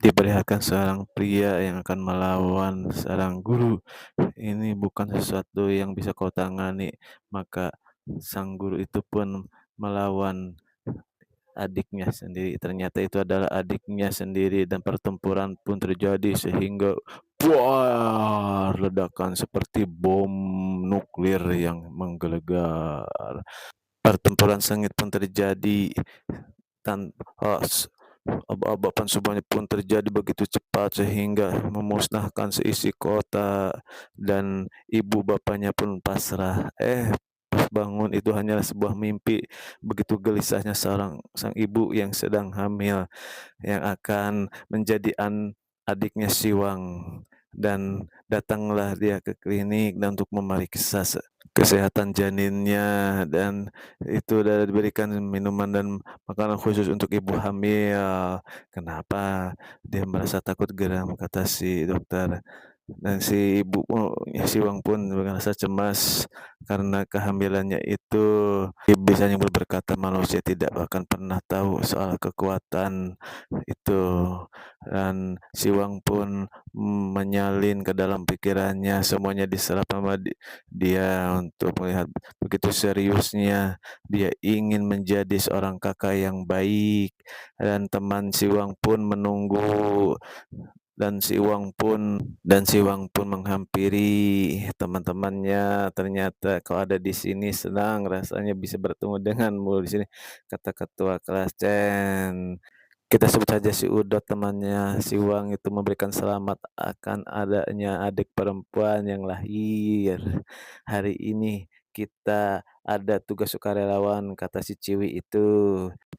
Diperlihatkan seorang pria yang akan melawan seorang guru. Ini bukan sesuatu yang bisa kau tangani, maka sang guru itu pun melawan adiknya sendiri. Ternyata itu adalah adiknya sendiri dan pertempuran pun terjadi sehingga buar, ledakan seperti bom nuklir yang menggelegar. Pertempuran sengit pun terjadi tan obat-obatan semuanya pun terjadi begitu cepat sehingga memusnahkan seisi kota dan ibu bapaknya pun pasrah. Pas bangun itu hanyalah sebuah mimpi. Begitu gelisahnya sang ibu yang sedang hamil yang akan menjadi adiknya Siwang dan datanglah dia ke klinik dan untuk memeriksa kesehatan janinnya dan itu udah diberikan minuman dan makanan khusus untuk ibu hamil. Kenapa dia merasa takut geram, kata si dokter. Dan si ibu Siwang pun merasa cemas karena kehamilannya itu. Biasanya berkata manusia tidak akan pernah tahu soal kekuatan itu. Dan Siwang pun menyalin ke dalam pikirannya, semuanya diserap sama dia untuk melihat begitu seriusnya dia ingin menjadi seorang kakak yang baik. Dan teman Siwang pun menunggu dan Siwang pun menghampiri teman-temannya. "Ternyata kau ada di sini, senang rasanya bisa bertemu denganmu di sini," kata ketua kelas. Kita sebut saja si Udot, temannya si Wang itu memberikan selamat akan adanya adik perempuan yang lahir. "Hari ini kita ada tugas sukarelawan," kata si Ciwi itu.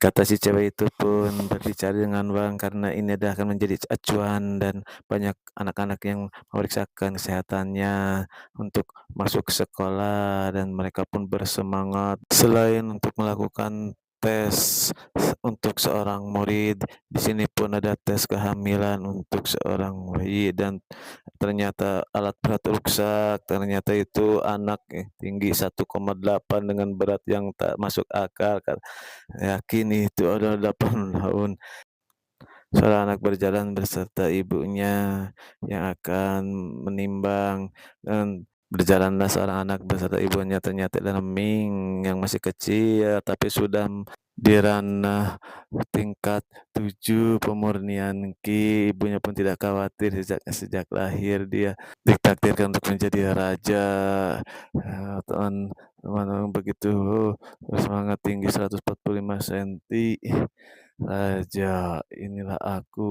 Kata si cewek itu pun berbicara dengan Wang karena ini akan menjadi acuan dan banyak anak-anak yang memeriksakan kesehatannya untuk masuk sekolah dan mereka pun bersemangat. Selain untuk melakukan tes untuk seorang murid, di sini pun ada tes kehamilan untuk seorang murid dan ternyata alat berat rusak, ternyata itu anak tinggi 1,8 dengan berat yang tak masuk akal, yakin itu adalah 8 tahun. Seorang anak berjalan beserta ibunya yang akan menimbang dan berjalanlah seorang anak beserta ibunya ternyata adalah Ming yang masih kecil tapi sudah di ranah tingkat 7 pemurnian Ki. Ibunya pun tidak khawatir sejak sejak lahir dia ditakdirkan untuk menjadi raja. Teman-teman begitu bersemangat tinggi 145 senti. Raja, inilah aku.